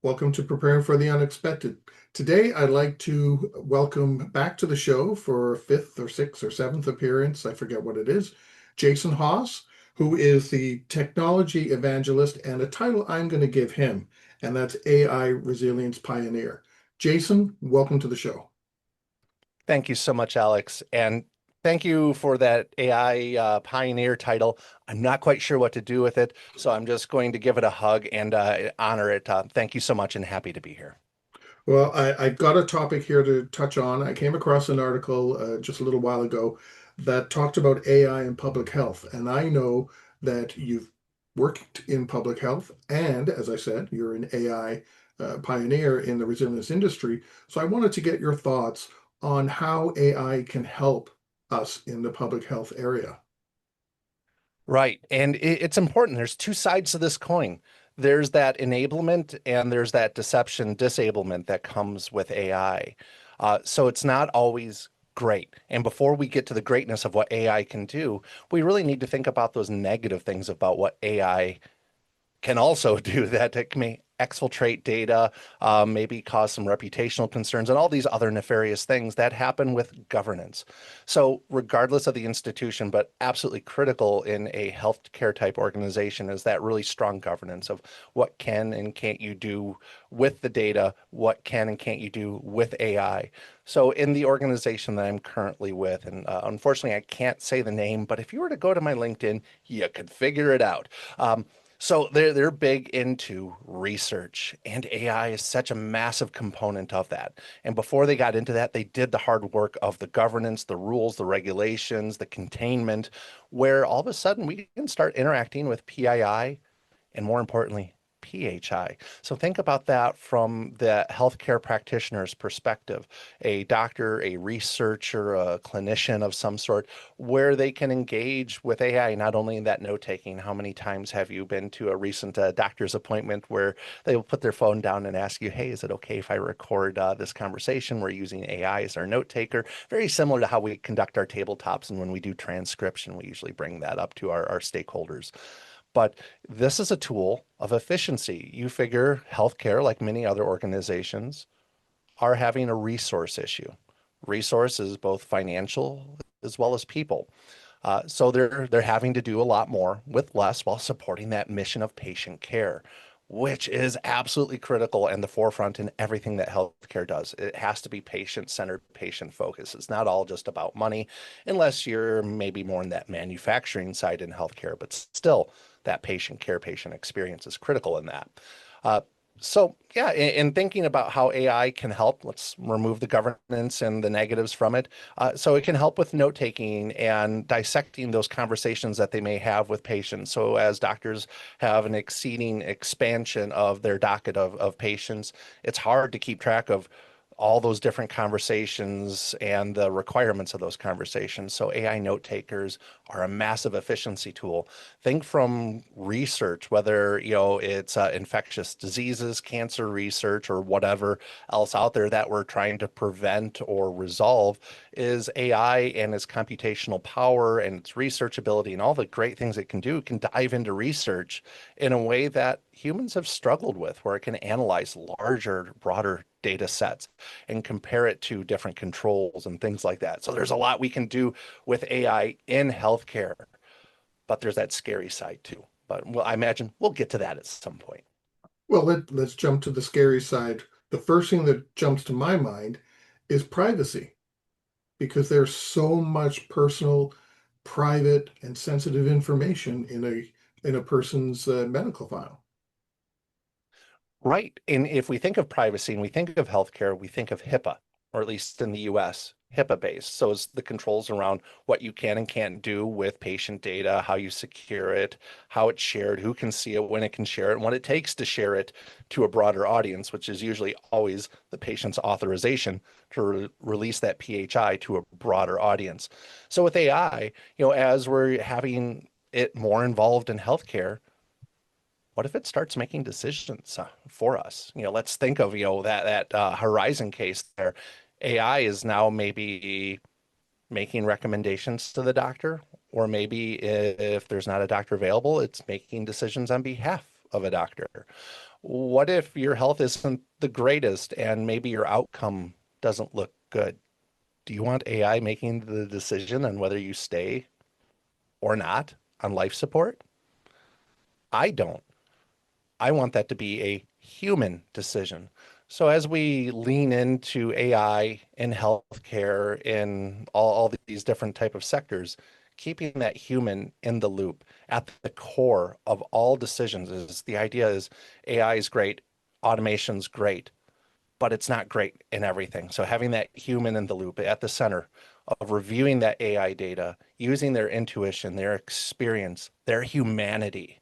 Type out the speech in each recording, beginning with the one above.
Welcome to Preparing for the Unexpected. Today, I'd like to welcome back to the show for a fifth or sixth or seventh appearance, I forget what it is, Jason Haas, who is the technology evangelist, and a title I'm going to give him, and that's AI Resilience Pioneer. Jason, welcome to the show. Thank you so much, Alex. And thank you for that AI Pioneer title. I'm not quite sure what to do with it, so I'm just going to give it a hug and honor it. Thank you so much and happy to be here. Well, I've got a topic here to touch on. I came across an article just a little while ago that talked about AI and public health. And I know that you've worked in public health. And as I said, you're an AI pioneer in the resilience industry. So I wanted to get your thoughts on how AI can help us in the public health area. Right. And it's important. There's two sides to this coin. There's that enablement and there's that deception, disablement that comes with AI. So it's not always great. And before we get to the greatness of what AI can do, we really need to think about those negative things about what AI can also do that. It may exfiltrate data, maybe cause some reputational concerns, and all these other nefarious things that happen with governance. So, regardless of the institution, but absolutely critical in a healthcare type organization is that really strong governance of what can and can't you do with the data, what can and can't you do with AI. So, in the organization that I'm currently with, and unfortunately I can't say the name, but if you were to go to my LinkedIn, you could figure it out. So they're big into research, and AI is such a massive component of that. And before they got into that, they did the hard work of the governance, the rules, the regulations, the containment, where all of a sudden we can start interacting with PII and more importantly, PHI. So think about that from the healthcare practitioner's perspective, a doctor, a researcher, a clinician of some sort, where they can engage with AI, not only in that note taking. How many times have you been to a recent doctor's appointment where they will put their phone down and ask you, hey, is it okay if I record this conversation? We're using AI as our note taker. Very similar to how we conduct our tabletops. And when we do transcription, we usually bring that up to our stakeholders. But this is a tool of efficiency. You figure healthcare, like many other organizations, are having a resource issue. Resource is both financial as well as people. So they're having to do a lot more with less while supporting that mission of patient care, which is absolutely critical and the forefront in everything that healthcare does. It has to be patient-centered, patient-focused. It's not all just about money, unless you're maybe more in that manufacturing side in healthcare, but still that patient care, patient experience is critical in that. Uh, so yeah, in thinking about how AI can help, let's remove the governance and the negatives from it. So it can help with note taking and dissecting those conversations that they may have with patients. So as doctors have an exceeding expansion of their docket of patients, it's hard to keep track of all those different conversations and the requirements of those conversations. So AI note takers are a massive efficiency tool. Think from research, whether it's infectious diseases, cancer research, or whatever else out there that we're trying to prevent or resolve, is AI and its computational power and its research ability and all the great things it can dive into research in a way that humans have struggled with, where it can analyze larger, broader data sets and compare it to different controls and things like that. So there's a lot we can do with AI in healthcare, but there's that scary side too. But well, I imagine we'll get to that at some point. Well, let's jump to the scary side. The first thing that jumps to my mind is privacy, because there's so much personal, private, and sensitive information in a person's medical file. Right. And if we think of privacy and we think of healthcare, we think of HIPAA, or at least in the US, HIPAA based. So it's the controls around what you can and can't do with patient data, how you secure it, how it's shared, who can see it, when it can share it, and what it takes to share it to a broader audience, which is usually always the patient's authorization to release that PHI to a broader audience. So with AI, as we're having it more involved in healthcare, what if it starts making decisions for us? Let's think of, that Horizon case there. AI is now maybe making recommendations to the doctor, or maybe if there's not a doctor available, it's making decisions on behalf of a doctor. What if your health isn't the greatest and maybe your outcome doesn't look good? Do you want AI making the decision on whether you stay or not on life support? I don't. I want that to be a human decision. So as we lean into AI in healthcare in all these different type of sectors, keeping that human in the loop at the core of all decisions is the idea is AI is great, automation's great, but it's not great in everything. So having that human in the loop at the center of reviewing that AI data, using their intuition, their experience, their humanity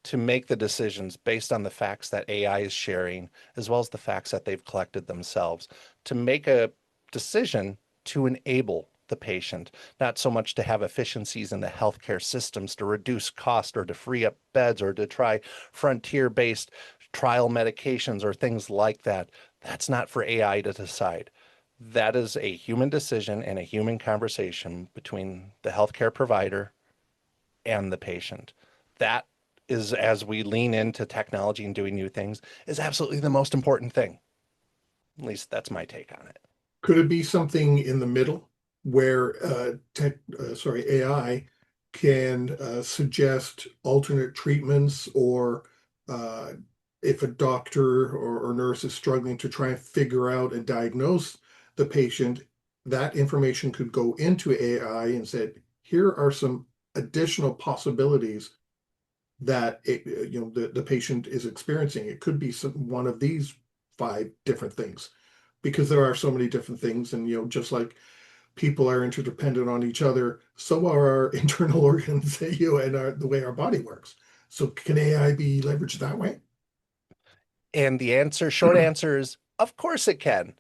to make the decisions based on the facts that AI is sharing, as well as the facts that they've collected themselves, to make a decision to enable the patient, not so much to have efficiencies in the healthcare systems to reduce cost or to free up beds or to try frontier-based trial medications or things like that. That's not for AI to decide. That is a human decision and a human conversation between the healthcare provider and the patient. That is, as we lean into technology and doing new things, is absolutely the most important thing. At least that's my take on it. Could it be something in the middle where AI can suggest alternate treatments, or uh, if a doctor or nurse is struggling to try and figure out and diagnose the patient, that information could go into AI and said, here are some additional possibilities that the patient is experiencing. It could be one of these five different things, because there are so many different things, and just like people are interdependent on each other, so are our internal organs, and the way our body works. So can AI be leveraged that way? And the answer, short answer is, of course it can.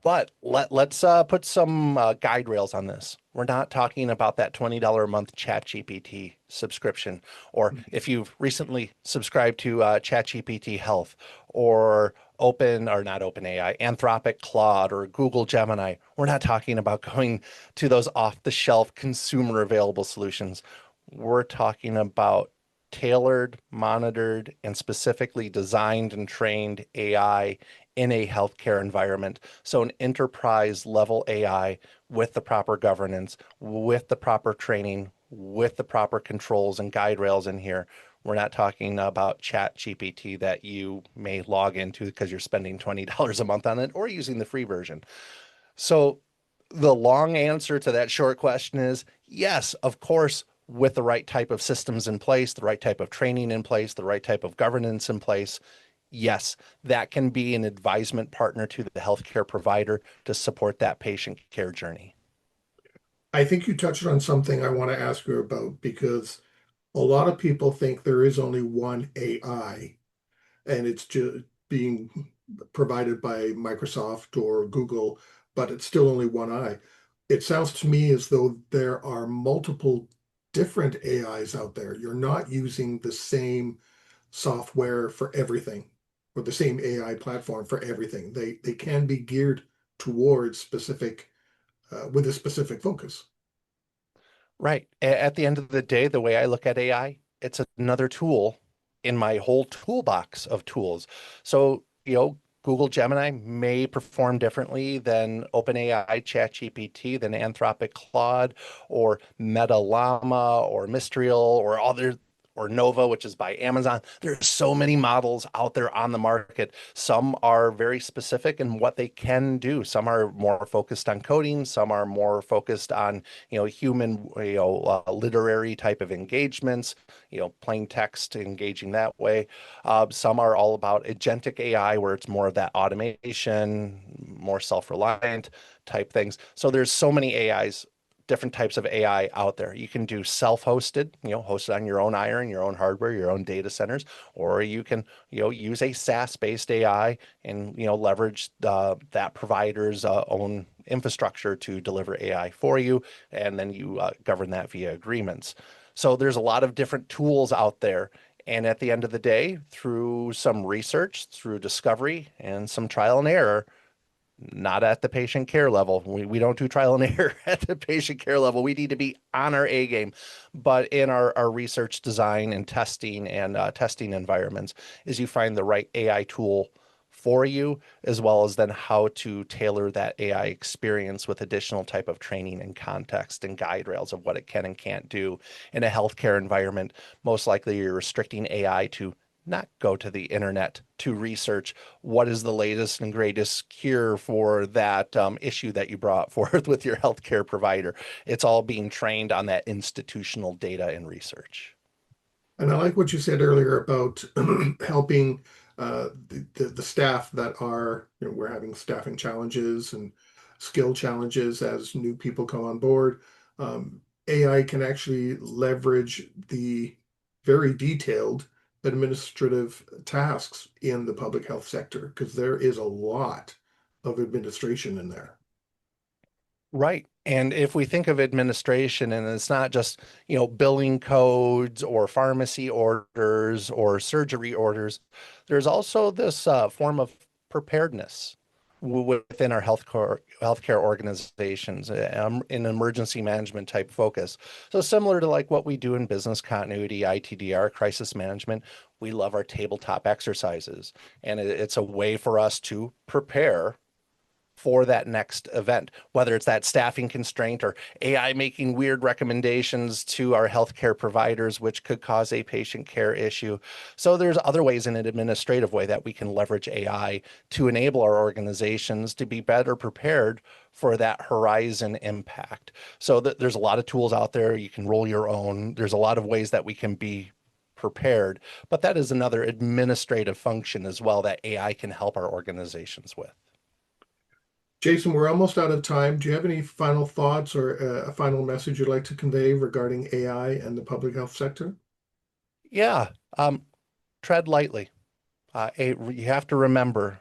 But let's put some guide rails on this. We're not talking about that $20 a month ChatGPT subscription, or if you've recently subscribed to ChatGPT Health or Open or not Open AI, Anthropic Claude or Google Gemini. We're not talking about going to those off-the-shelf consumer available solutions. We're talking about tailored, monitored, and specifically designed and trained AI in a healthcare environment. So an enterprise level AI with the proper governance, with the proper training, with the proper controls and guide rails in here. We're not talking about Chat GPT that you may log into because you're spending $20 a month on it or using the free version. So the long answer to that short question is yes, of course, with the right type of systems in place, the right type of training in place, the right type of governance in place, yes, that can be an advisement partner to the healthcare provider to support that patient care journey. I think you touched on something I want to ask you about, because a lot of people think there is only one AI, and it's just being provided by Microsoft or Google, but it's still only one eye. It sounds to me as though there are multiple different AIs out there. You're not using the same software for everything, or the same AI platform for everything. They can be geared towards specific with a specific focus. Right. At the end of the day, the way I look at AI, it's another tool in my whole toolbox of tools. So, Google Gemini may perform differently than OpenAI ChatGPT, than Anthropic Claude, or Meta Llama, or Mistral, or other, or Nova, which is by Amazon. There's so many models out there on the market. Some are very specific in what they can do. Some are more focused on coding. Some are more focused on, human, literary type of engagements, plain text engaging that way. Some are all about agentic AI, where it's more of that automation, more self-reliant type things. So there's so many AIs, different types of AI out there. You can do self-hosted, hosted on your own iron, your own hardware, your own data centers, or you can, use a SaaS-based AI and, leverage that provider's own infrastructure to deliver AI for you, and then you govern that via agreements. So there's a lot of different tools out there. And at the end of the day, through some research, through discovery, and some trial and error, not at the patient care level. We don't do trial and error at the patient care level. We need to be on our A game. But in our research design and testing and testing environments, is you find the right AI tool for you, as well as then how to tailor that AI experience with additional type of training and context and guide rails of what it can and can't do in a healthcare environment. Most likely you're restricting AI to not go to the internet to research what is the latest and greatest cure for that issue that you brought forth with your healthcare provider. It's all being trained on that institutional data and research. And I like what you said earlier about helping the staff that are, we're having staffing challenges and skill challenges as new people come on board. AI can actually leverage the very detailed administrative tasks in the public health sector because there is a lot of administration in there. Right. And if we think of administration, and it's not just, billing codes or pharmacy orders or surgery orders, there's also this form of preparedness within our healthcare organizations, in emergency management type focus. So similar to like what we do in business continuity, ITDR, crisis management, we love our tabletop exercises, and it's a way for us to prepare for that next event, whether it's that staffing constraint or AI making weird recommendations to our healthcare providers, which could cause a patient care issue. So there's other ways in an administrative way that we can leverage AI to enable our organizations to be better prepared for that horizon impact. So there's a lot of tools out there. You can roll your own. There's a lot of ways that we can be prepared, but that is another administrative function as well that AI can help our organizations with. Jason, we're almost out of time. Do you have any final thoughts or a final message you'd like to convey regarding AI and the public health sector? Yeah, tread lightly. You have to remember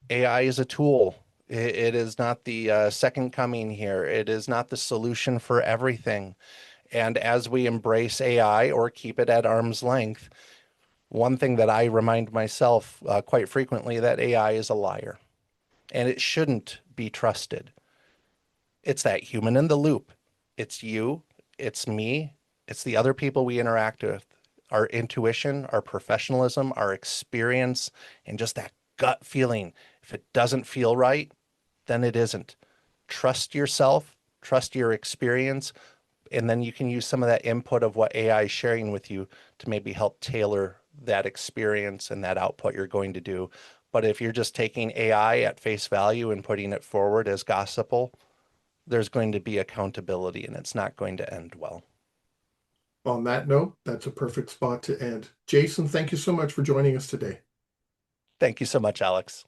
AI is a tool. It is not the second coming here. It is not the solution for everything. And as we embrace AI or keep it at arm's length, one thing that I remind myself quite frequently that AI is a liar and it shouldn't be trusted. It's that human in the loop. It's you, it's me, it's the other people we interact with. Our intuition, our professionalism, our experience, and just that gut feeling. If it doesn't feel right, then it isn't. Trust yourself, trust your experience, and then you can use some of that input of what AI is sharing with you to maybe help tailor that experience and that output you're going to do. But if you're just taking AI at face value and putting it forward as gospel, there's going to be accountability and it's not going to end well. On that note, that's a perfect spot to end. Jason, thank you so much for joining us today. Thank you so much, Alex.